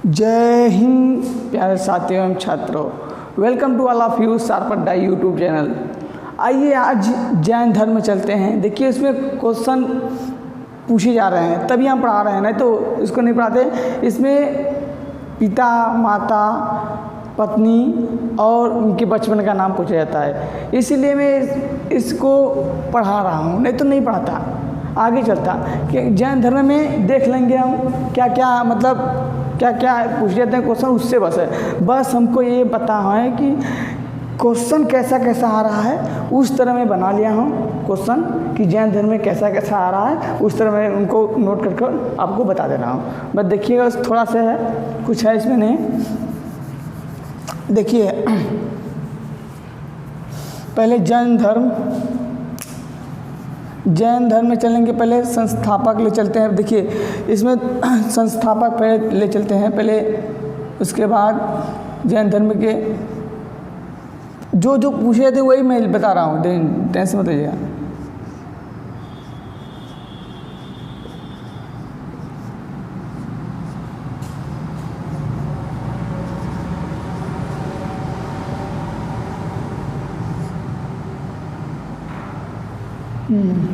जय हिंद प्यारे साथियों एवं छात्रों, welcome to all of you sharp die YouTube channel. आइए आज जैन धर्म में चलते हैं। देखिए इसमें क्वेश्चन पूछे जा रहे हैं तभी हम पढ़ा रहे हैं, नहीं तो इसको नहीं पढ़ाते। इसमें पिता, माता, पत्नी और उनके बचपन का नाम पूछा जाता है, इसीलिए मैं इसको पढ़ा रहा हूँ, नहीं तो नहीं पढ़ाता। आगे चलता कि जैन धर्म में देख लेंगे हम क्या क्या क्या क्या पूछ लेते हैं क्वेश्चन, उससे बस हमको ये पता है कि क्वेश्चन कैसा कैसा आ रहा है, उस तरह मैं बना लिया हूँ क्वेश्चन कि जैन धर्म में कैसा कैसा आ रहा है, उस तरह मैं उनको नोट करके आपको बता दे रहा हूँ। बस देखिएगा थोड़ा सा है, कुछ है इसमें नहीं। देखिए पहले जैन धर्म में चलेंगे। पहले संस्थापक ले चलते हैं। देखिए इसमें संस्थापक पहले ले चलते हैं पहले, उसके बाद जैन धर्म के जो जो पूछे थे वही मैं बता रहा हूँ, टेंशन मत लीजिएगा।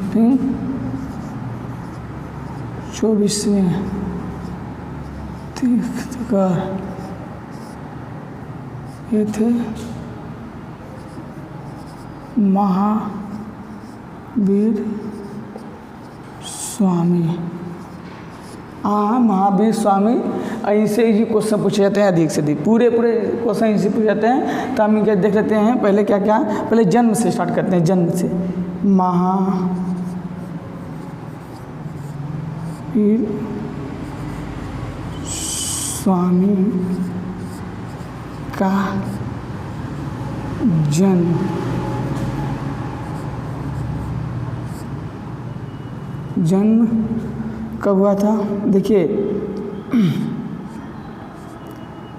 फिर 24वें तीर्थंकर ये थे महावीर स्वामी। महावीर स्वामी ऐसे ही क्वेश्चन पूछे जाते हैं, अधिक से अधिक पूरे क्वेश्चन इसी पूछे जाते हैं। तो हम इनके देख लेते हैं। पहले क्या क्या, पहले जन्म से स्टार्ट करते हैं। जन्म से महावीर स्वामी का जन्म कब हुआ था? देखिए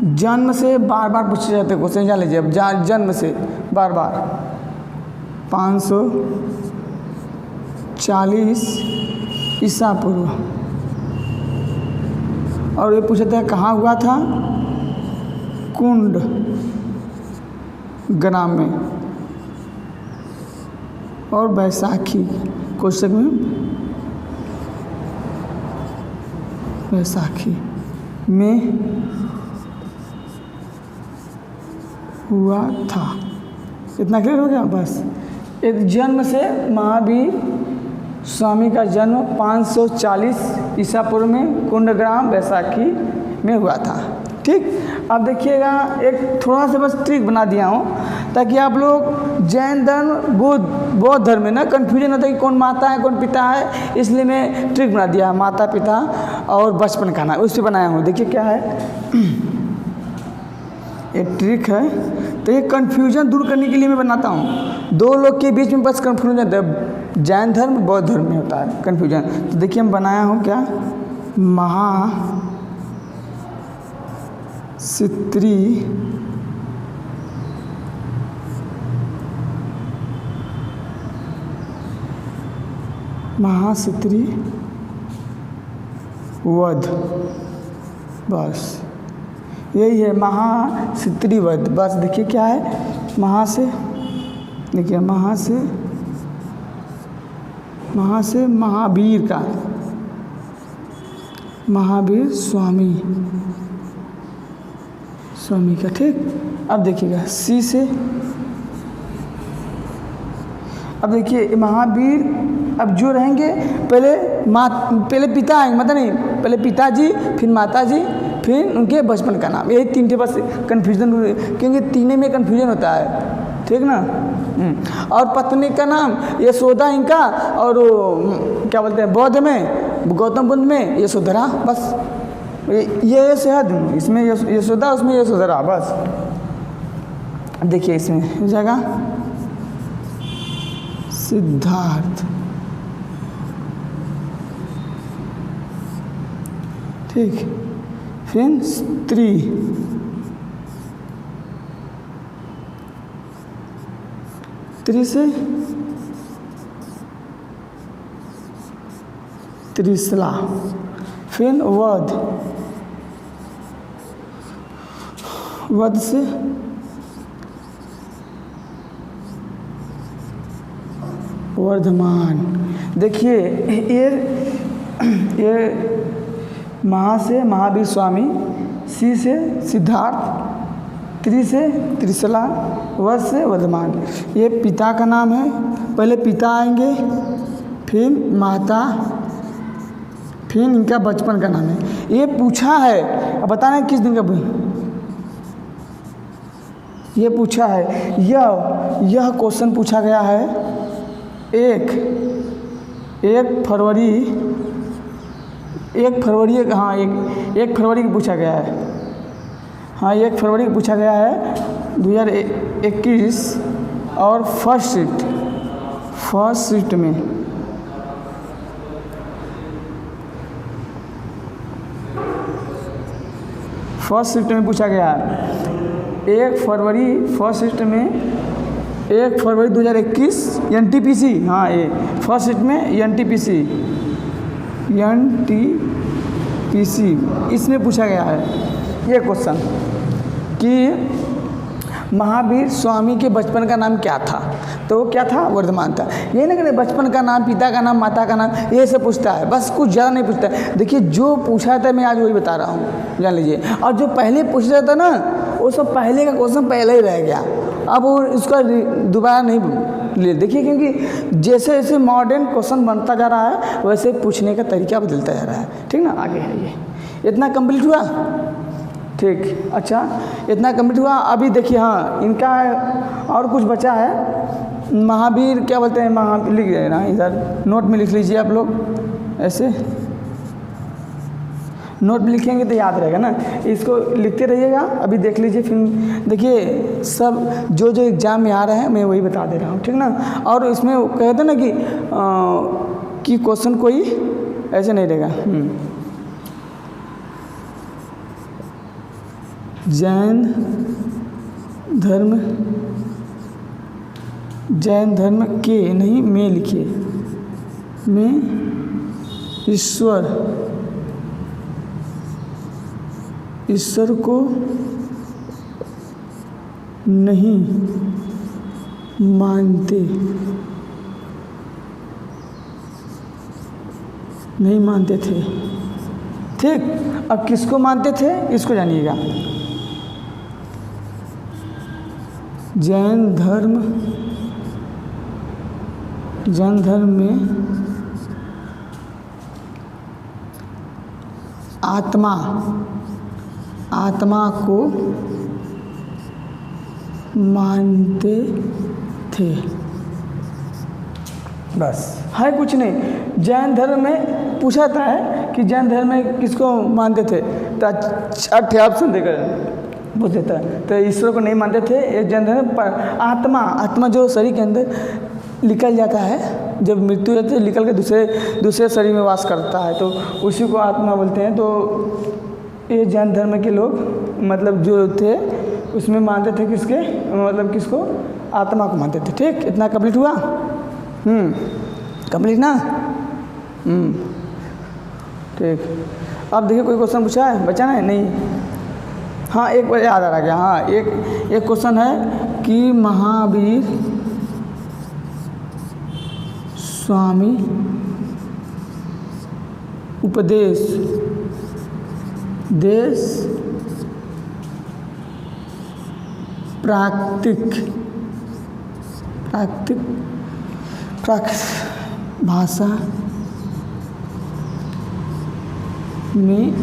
जन्म से बार बार पूछे जाते हैं क्वेश्चन, जान लीजिए। अब जन्म से बार बार 540 ईसा पूर्व, और ये पूछते हैं कहाँ हुआ था? कुंड ग्राम में, और बैसाखी कोष्ठक में बैसाखी में हुआ था। इतना क्लियर हो गया? बस एक जन्म से महावीर स्वामी का जन्म 540 ईसा पूर्व में कुंडग्राम बैसाखी में हुआ था। ठीक, अब देखिएगा एक थोड़ा सा बस ट्रिक बना दिया हूँ ताकि आप लोग जैन धर्म बौद्ध धर्म में ना कन्फ्यूजन होता है कि कौन माता है कौन पिता है, इसलिए मैं ट्रिक बना दिया माता पिता और बचपन का नाम, उस पर बनाया हूँ। देखिए क्या है, एक ट्रिक है। तो ये कन्फ्यूजन दूर करने के लिए मैं बनाता हूँ। दो लोग के बीच में बस कन्फ्यूजन, जैन धर्म बौद्ध धर्म में होता है कन्फ्यूजन। तो देखिए हम बनाया हूँ क्या, महासित्री वध, बस यही है महासित्री वध। बस देखिए क्या है, देखिए महावीर का, महावीर स्वामी का। ठीक, अब देखिएगा सी से, अब देखिए महावीर, अब जो रहेंगे पहले पिता आएंगे, मतलब नहीं, पहले पिताजी फिर माताजी फिर उनके बचपन का नाम। यही तीन थे, बस कन्फ्यूजन, क्योंकि तीनों में कन्फ्यूजन होता है। ठीक ना। और पत्नी का नाम यशोदा इनका, और क्या बोलते हैं बौद्ध में, गौतम बुद्ध में यशोधरा। बस ये शहद, इसमें यशोदा उसमें यशोधरा। बस देखिए इसमें जगह सिद्धार्थ। ठीक, फिर स्त्री, से त्रिशला, फिर वध, वध से वर्धमान। देखिए ये महा से महावीर स्वामी, सी से सिद्धार्थ, त्रि से त्रिशला, वध से वर्धमान। ये पिता का नाम है, पहले पिता आएंगे, फिर माता, फिर इनका बचपन का नाम है। ये पूछा है, अब बताना किस दिन का ये पूछा है। यह क्वेश्चन पूछा गया है 1 फरवरी, 1 फरवरी, हाँ 1 फरवरी को पूछा गया है। हाँ 1 फरवरी को पूछा गया है 2021 और फर्स्ट शिफ्ट में। फर्स्ट शिफ्ट में पूछा गया है 1 फरवरी, फर्स्ट शिफ्ट में 1 फरवरी 2021 NTPC। हाँ ये फर्स्ट शिफ्ट में NTPC इसमें पूछा गया है ये क्वेश्चन कि महावीर स्वामी के बचपन का नाम क्या था। तो वो क्या था, वर्धमान था। ये ना कि बचपन का नाम, पिता का नाम, माता का नाम, ये सब पूछता है, बस कुछ ज़्यादा नहीं पूछता है। देखिए जो पूछा था मैं आज वही बता रहा हूँ, जान लीजिए। और जो पहले पूछ रहा था ना, वो सब पहले का क्वेश्चन पहले ही रह गया, अब वो इसका दोबारा नहीं ले। देखिए क्योंकि जैसे जैसे मॉडर्न क्वेश्चन बनता जा रहा है वैसे पूछने का तरीका बदलता जा रहा है, ठीक ना। आगे है ये इतना कंप्लीट हुआ, ठीक। अच्छा इतना कंप्लीट हुआ। अभी देखिए हाँ इनका और कुछ बचा है। महावीर क्या बोलते हैं, महावीर लिख रहे ना, इधर नोट में लिख लीजिए आप लोग, ऐसे नोट में लिखेंगे तो याद रहेगा ना, इसको लिखते रहिएगा। अभी देख लीजिए, फिर देखिए सब जो एग्ज़ाम में आ रहे हैं मैं वही बता दे रहा हूँ, ठीक ना। और इसमें कहते ना कि क्वेश्चन कोई ऐसे नहीं रहेगा। जैन धर्म के नहीं में लिखिए, में ईश्वर को नहीं मानते थे, ठीक। अब किसको मानते थे इसको जानिएगा। जैन धर्म में आत्मा को मानते थे, बस है कुछ नहीं। जैन धर्म में पूछा था है कि जैन धर्म में किसको मानते थे, तो 8 ऑप्शन देकर पूछ देता है। तो ईश्वर को नहीं मानते थे। ये जैन धर्म पर आत्मा जो शरीर के अंदर निकल जाता है, जब मृत्यु होती है निकल के दूसरे शरीर में वास करता है, तो उसी को आत्मा बोलते हैं। तो ये जैन धर्म के लोग मतलब जो थे उसमें मानते थे किसके, मतलब किसको, आत्मा को मानते थे, ठीक। इतना कंप्लीट हुआ, कंप्लीट ना, ठीक। अब देखिए कोई क्वेश्चन पूछा है, बचा है नहीं। हाँ एक बार याद आ गया, हाँ एक क्वेश्चन है कि महावीर स्वामी उपदेश देश प्राकृतिक भाषा में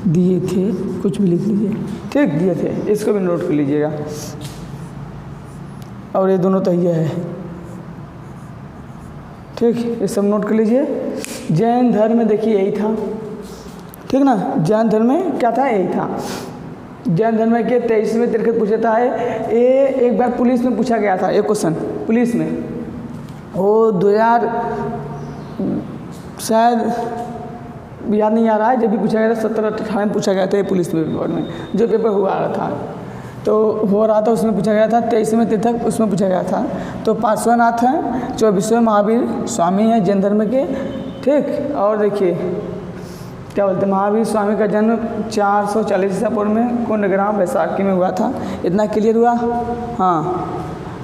दिए थे, कुछ भी लिख लीजिए, ठीक। दिए थे, इसको भी नोट कर लीजिएगा। और ये दोनों तो ये है, ठीक। ये सब नोट कर लीजिए। जैन धर्म में देखिए यही था, ठीक ना। जैन धर्म में क्या था, यही था। जैन धर्म के 23वें तिरखत पूछता है। ये एक बार पुलिस में पूछा गया था, एक क्वेश्चन पुलिस में, वो 2000 शायद याद नहीं आ रहा है, जब भी पूछा गया था 17-18 में पूछा गया था पुलिस पेपर में, जो पेपर हुआ था तो हो रहा था, उसमें पूछा गया था। 23वें तीर्थक उसमें पूछा गया था। तो पार्श्वनाथ हैं, 24वें महावीर स्वामी हैं जैन धर्म के, ठीक। और देखिए क्या बोलते हैं, महावीर स्वामी का जन्म 440 ईसा पूर्व में कुंडग्राम वैशाखी में हुआ था। इतना क्लियर हुआ? हाँ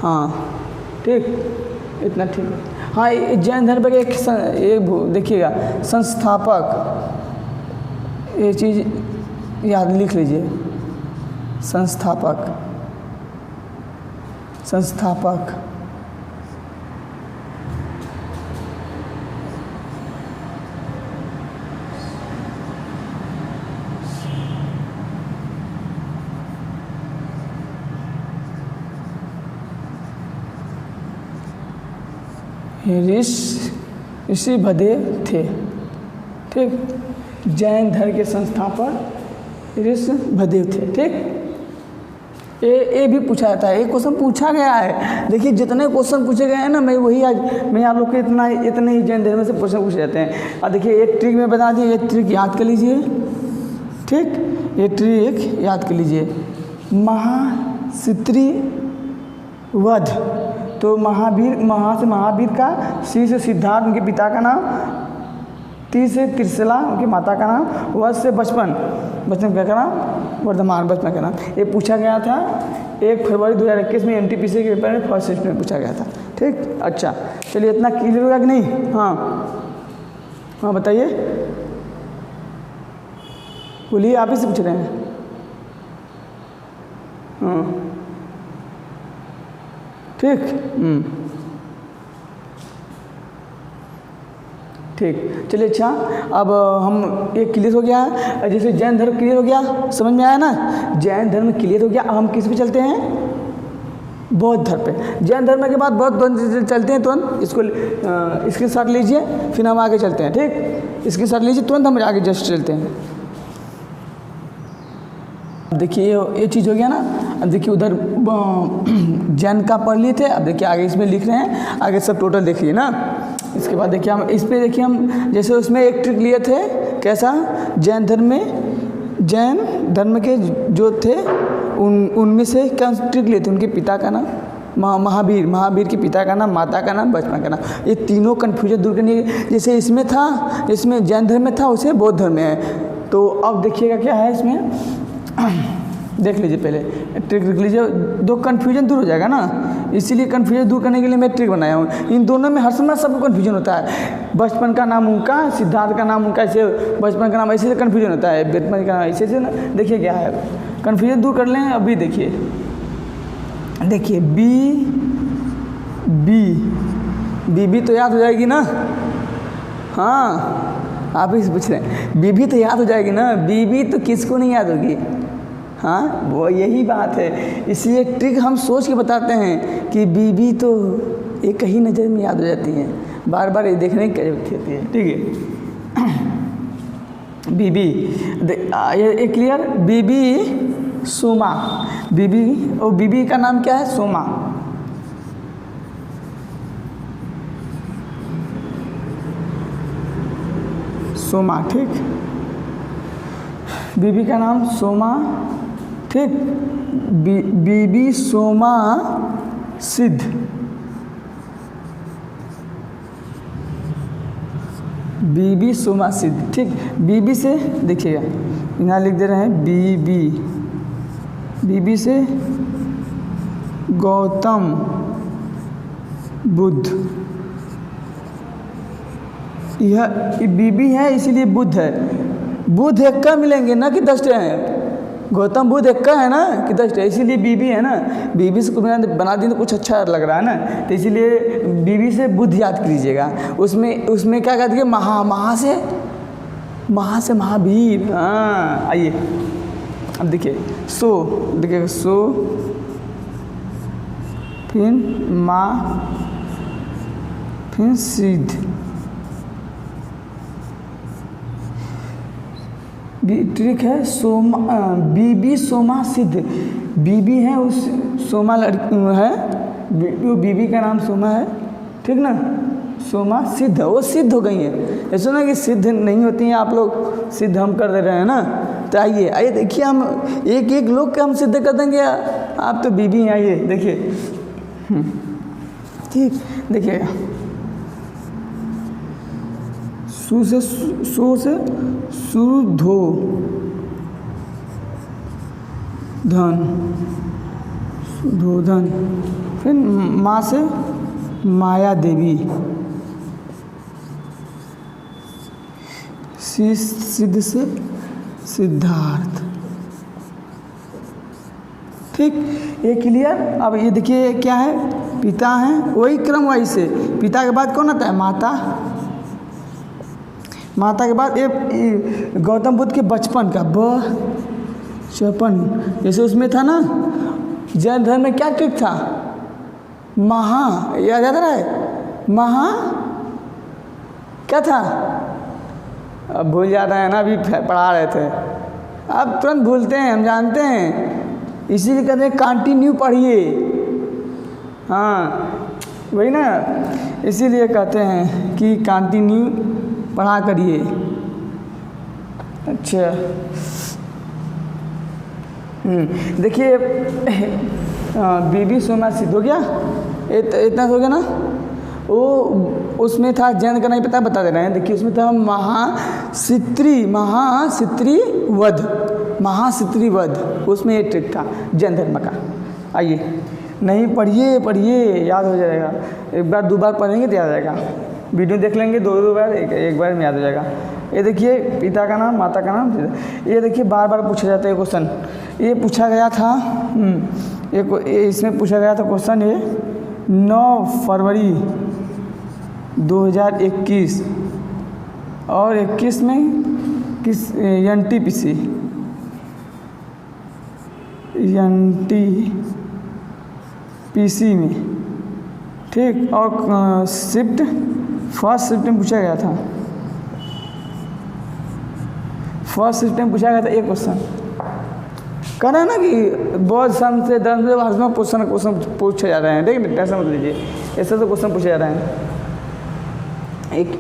हाँ ठीक, इतना ठीक है। हाँ, जैन धर्म के एक देखिएगा संस्थापक, ये चीज़ याद लिख लीजिए, संस्थापक संस्थापक ऋषि भदेव थे। ठीक, जैन धर्म के संस्थापक ऋषि भदेव थे। ठीक, ये भी पूछा जाता है, एक क्वेश्चन पूछा गया है। देखिए जितने क्वेश्चन पूछे गए हैं ना, मैं आप लोग को इतने ही जैन धर्म से क्वेश्चन पूछे जाते हैं। और देखिए एक ट्रिक में बता दिए, एक ट्रिक याद कर लीजिए। ठीक, ये ट्रिक याद कर लीजिए। महासित्री वध, तो महावीर का, सी से सिद्धार्थ उनके पिता का नाम, ती से त्रिशला उनकी माता का नाम, वध से बचपन का नाम, वर्धमान बचपन का नाम। ये पूछा गया था 1 फरवरी 2021 में NTPC के पेपर में फर्स्ट शिफ्ट में पूछा गया था। ठीक, अच्छा चलिए, इतना क्लियर होगा कि नहीं? हाँ बताइए, बोलिए, आप ही से पूछ रहे हैं। हाँ ठीक, ठीक, चलिए अच्छा, अब हम एक क्लियर हो गया है। जैसे जैन धर्म क्लियर हो गया, समझ में आया ना? जैन धर्म क्लियर हो गया। अब हम किस पे चलते हैं? बौद्ध धर्म पे। जैन धर्म के बाद बौद्ध धर्म चलते हैं तुरंत। इसको स्क्रीनशॉट लीजिए, फिर हम आगे चलते हैं। ठीक, स्क्रीनशॉट लीजिए, तुरंत हम आगे जस्ट चलते हैं। देखिए ये चीज़ हो गया ना। अब देखिए उधर जैन का पढ़ लिए थे, अब देखिए आगे इसमें लिख रहे हैं, आगे सब टोटल देखिए ना। इसके बाद देखिए हम इस पे देखिए, हम जैसे उसमें एक ट्रिक लिए थे, कैसा? जैन धर्म के जो थे उनमें से क्या ट्रिक लिए थे? उनके पिता का नाम महावीर के पिता का नाम, माता का नाम, बचपन का नाम। ये तीनों कन्फ्यूजन दूर करने के, जैसे इसमें था, इसमें जैन धर्म में था, उसे बौद्ध धर्म में है। तो अब देखिएगा क्या है इसमें, देख लीजिए, पहले ट्रिक लिख लीजिए, दो कन्फ्यूजन दूर हो जाएगा ना। इसीलिए कन्फ्यूजन दूर करने के लिए मैं ट्रिक बनाया हूँ। इन दोनों में हर समय सबको कन्फ्यूजन होता है। बचपन का नाम उनका, सिद्धार्थ का नाम उनका, ऐसे बचपन का नाम ऐसे कन्फ्यूजन होता है, बचपन का नाम ऐसे ना। देखिए क्या है, कन्फ्यूजन दूर कर लें। अभी देखिए बी तो याद हो जाएगी ना। हाँ, आप ही से पूछ रहे हैं, बीबी तो याद हो जाएगी ना। बीबी तो किसको नहीं याद होगी? हाँ, वो यही बात है। इसलिए ट्रिक हम सोच के बताते हैं कि बीबी तो एक ही नज़र में याद हो जाती हैं, बार बार ये देखने की जरूरत होती है। ठीक है, बीबी ये क्लियर। बीबी सोमा, बीबी का नाम क्या है? सोमा। ठीक, बीबी का नाम सोमा। ठीक, बीबी सोमा सिद्ध, बीबी सोमा सिद्ध। ठीक, बीबी से देखिएगा, यहाँ लिख दे रहे हैं बीबी से गौतम बुद्ध। यह बीबी है इसीलिए बुद्ध है। बुद्ध एक का मिलेंगे ना कि 10 हैं। गौतम बुद्ध एक का है ना कि 10 है, इसीलिए बीबी है ना। बीबी से बना दी तो कुछ अच्छा लग रहा है ना, तो इसीलिए बीबी से बुद्ध याद कीजिएगा। उसमें क्या कहते हैं? महा से महावीर। हाँ, आइए अब देखिए, देखिएगा सो, फिर फिर सिद्ध। ट्रिक है बीबी सोमा सिद्ध। बीबी है, उस सोमा लड़की है, बीबी का नाम सोमा है। ठीक ना, सोमा सिद्ध, वो सिद्ध हो गई है। ऐसा ना कि सिद्ध नहीं होती हैं, आप लोग सिद्ध हम कर दे रहे हैं ना। तो आइए देखिए, हम एक लोग के हम सिद्ध कर देंगे। आप तो बीबी हैं, आइए देखिए। ठीक, देखिएगा सु से सुधो धन, सुधोधन। फिर माँ से माया देवी, सिद्ध से सिद्धार्थ। ठीक, ये क्लियर। अब ये देखिए क्या है, पिता हैं, वही क्रम वाइज से। पिता के बाद कौन आता है, माता। माता के बाद ये गौतम बुद्ध के बचपन का बचपन, जैसे उसमें था ना, जैन धर्म में क्या ट्रिक था, याद रहा है, क्या था, अब भूल जाता है ना, अभी पढ़ा रहे थे, अब तुरंत भूलते हैं, हम जानते हैं, इसीलिए कहते हैं कंटिन्यू पढ़िए। हाँ वही ना, इसीलिए कहते हैं कि कंटिन्यू पढ़ा करिए। अच्छा देखिए बीबी सोमा सिद्ध हो गया, इतना हो गया ना। वो उसमें था, जैन का नहीं पता, बता दे रहे हैं। देखिए उसमें था महासित्री वध, उसमें ये ट्रिक था जैन धर्म का। आइए, नहीं पढ़िए, याद हो जाएगा। एक बार दो बार पढ़ेंगे तो याद आ जाएगा, वीडियो देख लेंगे दो बार, एक बार में याद हो जाएगा। ये देखिए पिता का नाम, माता का नाम। ये देखिए बार बार पूछा जाता है क्वेश्चन, ये पूछा गया था, इसमें पूछा गया था क्वेश्चन, ये 9 फरवरी 2021 और 21 में किस NTPC में, ठीक। और फर्स्ट शिफ्ट में पूछा गया था, एक क्वेश्चन। कहना है ना कि बहुत सम से 10 से में क्वेश्चन पूछे जा रहे हैं, ठीक है, टेंशन मत लीजिए, ऐसे तो क्वेश्चन पूछे जा रहे हैं।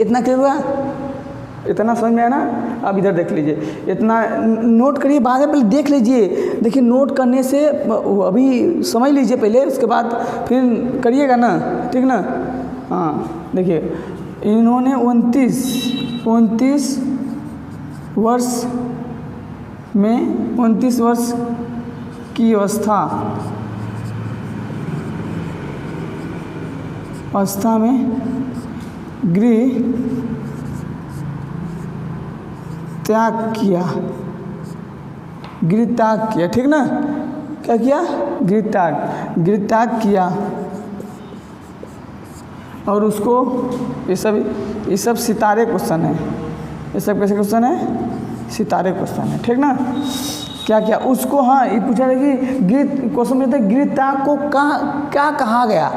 इतना क्लियर हुआ, इतना समझ में आया ना। अब इधर देख लीजिए, इतना नोट करिए, बाद में पहले देख लीजिए। देखिए नोट करने से अभी समझ लीजिए पहले, उसके बाद फिर करिएगा ना, ठीक ना। हाँ देखिए, इन्होंने 29 वर्ष में 29 वर्ष की अवस्था में गृह त्याग किया, ठीक ना। क्या किया, गृह त्याग किया। और उसको ये सब सितारे क्वेश्चन है, ये सब कैसे क्वेश्चन है, सितारे क्वेश्चन है, ठीक ना। क्या किया उसको, हाँ ये पूछा था कि क्वेश्चन में गृह त्याग को क्या कहा गया,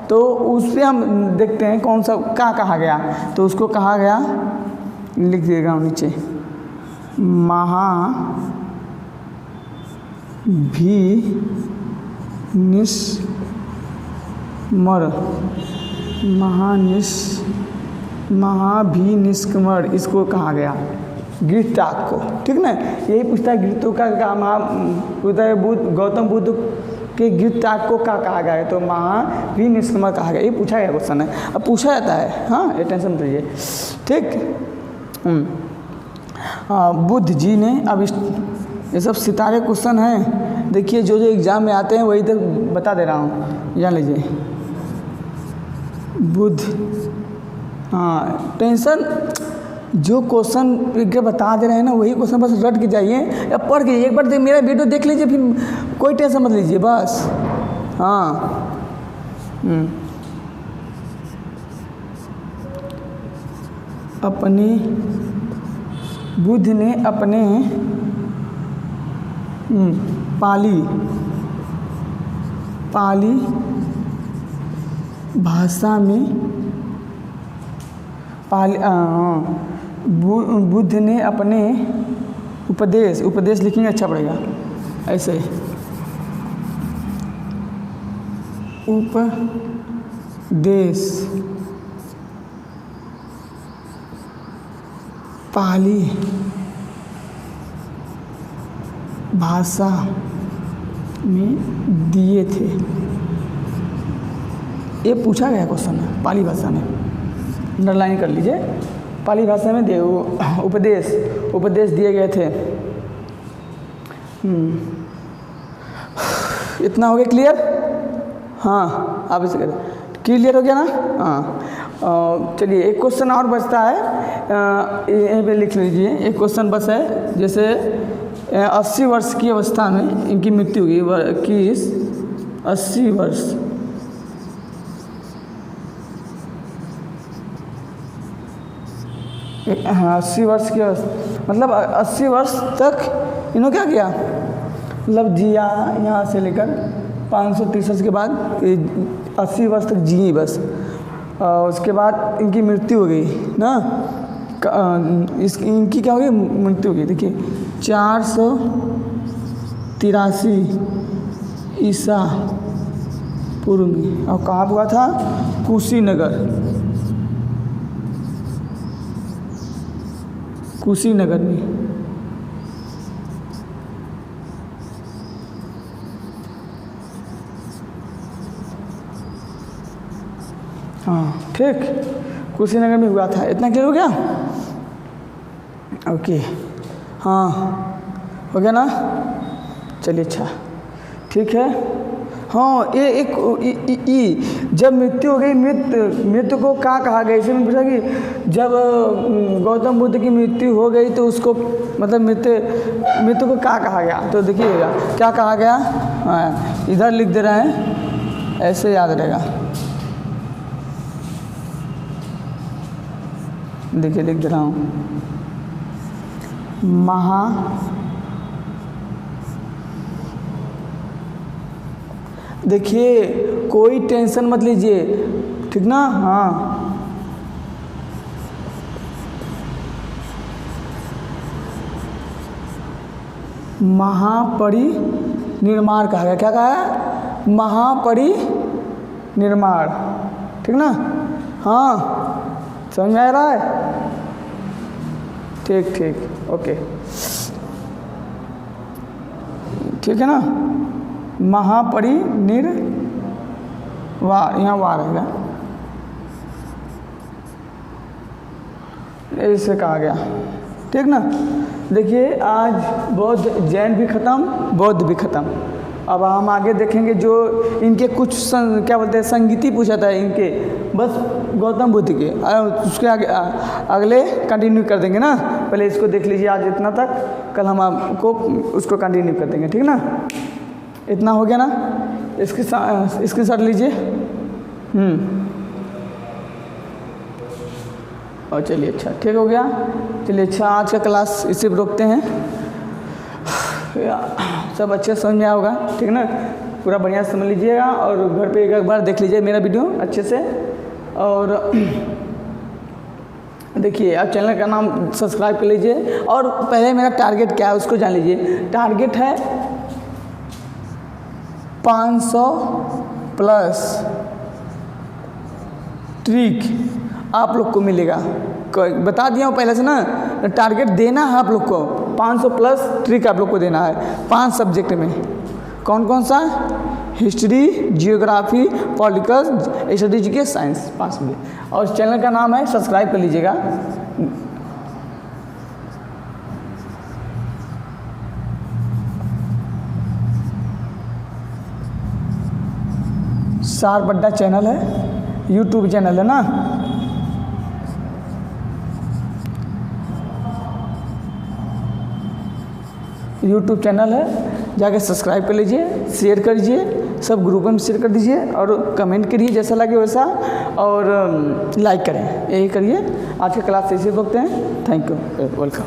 तो उससे हम देखते हैं कौन सा क्या कहा गया। तो उसको कहा गया, लिख दिएगा नीचे, महाभिनिष्क्मर, इसको कहा गया गृह त्याग को, ठीक ना। यही पूछता है गृह का गौतम बुद्ध के गृह त्याग को क्या कहा गया है, तो महाभिनिष्क्मर कहा गया। ये पूछा गया क्वेश्चन है, अब पूछा जाता है। हाँ ये टेंशन मत लीजिए, ठीक। बुद्ध जी ने, अब ये सब सितारे क्वेश्चन हैं, देखिए जो एग्ज़ाम में आते हैं वही तक बता दे रहा हूँ, जान लीजिए। बुद्ध, हाँ टेंशन, जो क्वेश्चन बता दे रहे हैं ना वही क्वेश्चन बस रट के जाइए या पढ़ के, एक बार मेरा वीडियो देख लीजिए, फिर कोई टेंशन मत लीजिए बस। हाँ बुद्ध ने अपने पाली भाषा में बुद्ध ने अपने उपदेश लिखेंगे, अच्छा पड़ेगा ऐसे, उपदेश पाली भाषा में दिए थे। ये पूछा गया क्वेश्चन है, पाली भाषा में, अंडरलाइन कर लीजिए, पाली भाषा में उपदेश दिए गए थे। इतना हो गया क्लियर? हाँ, आप इसे करें, क्लियर हो गया ना? हाँ, चलिए एक क्वेश्चन और बचता है, यहीं पे लिख लीजिए। एक क्वेश्चन बस है, जैसे 80 वर्ष की अवस्था में इनकी मृत्यु हुई, 80 वर्ष, हाँ 80 वर्ष की अवस्था, मतलब 80 वर्ष तक इन्होंने क्या किया, मतलब जिया, यहाँ से लेकर 563 के बाद 80 वर्ष तक जिए बस। उसके बाद इनकी मृत्यु हो गई ना, इनकी क्या हो गई, मृत्यु हो गई। देखिए 483 ईसा पूर्व में, और कहाँ हुआ था, कुशीनगर में। हाँ ठीक, कुशीनगर में हुआ था। इतना क्लियर हो गया? ओके, हाँ हो गया ना? चलिए अच्छा, ठीक है। हाँ, ये एक जब मृत्यु हो गई, मृत्यु को क्या कहा गया, इसे मैंने पूछा कि जब गौतम बुद्ध की मृत्यु हो गई तो उसको, मतलब मृत्यु को क्या कहा गया, तो देखिएगा क्या कहा गया। हाँ, इधर लिख दे रहे हैं, ऐसे याद रहेगा। देखिए लिख दे रहा हूँ, देखिए कोई टेंशन मत लीजिए, ठीक ना? हाँ, महापरिनिर्वाण कहा गया। क्या कहा है? महापरिनिर्वाण, ठीक ना? हाँ, समझ में आ रहा है? ठीक ठीक, ओके, ठीक है ना? महापरिनिर्वाण, यहाँ वार रहेगा, ऐसे कहा गया, ठीक ना? देखिए आज बौद्ध जैन भी ख़त्म, बौद्ध भी ख़त्म। अब हम आगे देखेंगे जो इनके कुछ क्या बोलते हैं, संगीति पूछा था इनके, बस गौतम बुद्ध के, उसके आगे अगले कंटिन्यू कर देंगे ना। पहले इसको देख लीजिए आज इतना तक, कल हम आपको उसको कंटिन्यू कर देंगे, ठीक ना? इतना हो गया ना? इसके साथ लीजिए। और चलिए अच्छा, ठीक हो गया। चलिए अच्छा, आज का क्लास इसी पर रोकते हैं। सब अच्छे समझ में आया होगा, ठीक ना? पूरा बढ़िया समझ लीजिएगा और घर पे एक बार देख लीजिए मेरा वीडियो अच्छे से। और देखिए आप चैनल का नाम सब्सक्राइब कर लीजिए। और पहले मेरा टारगेट क्या है उसको जान लीजिए। टारगेट है 500 प्लस ट्रिक आप लोग को मिलेगा। बता दिया हूँ पहले से ना, टारगेट देना है आप लोग को, 500 प्लस ट्रिक आप लोग को देना है 5 सब्जेक्ट में। कौन कौन सा? हिस्ट्री, जियोग्राफी, पॉलिटिकल, स्ट्रेटेजी के साइंस, 5 सब्जेक्ट। और चैनल का नाम है, सब्सक्राइब कर लीजिएगा। सार अड्डा चैनल है, यूट्यूब चैनल है ना। यूट्यूब चैनल है, जाके सब्सक्राइब कर लीजिए, शेयर कर दीजिए, सब ग्रुप में शेयर कर दीजिए और कमेंट करिए जैसा लगे वैसा, और लाइक करें, यही करिए। आज की क्लास से इसी वक्त हैं। Thank you, welcome.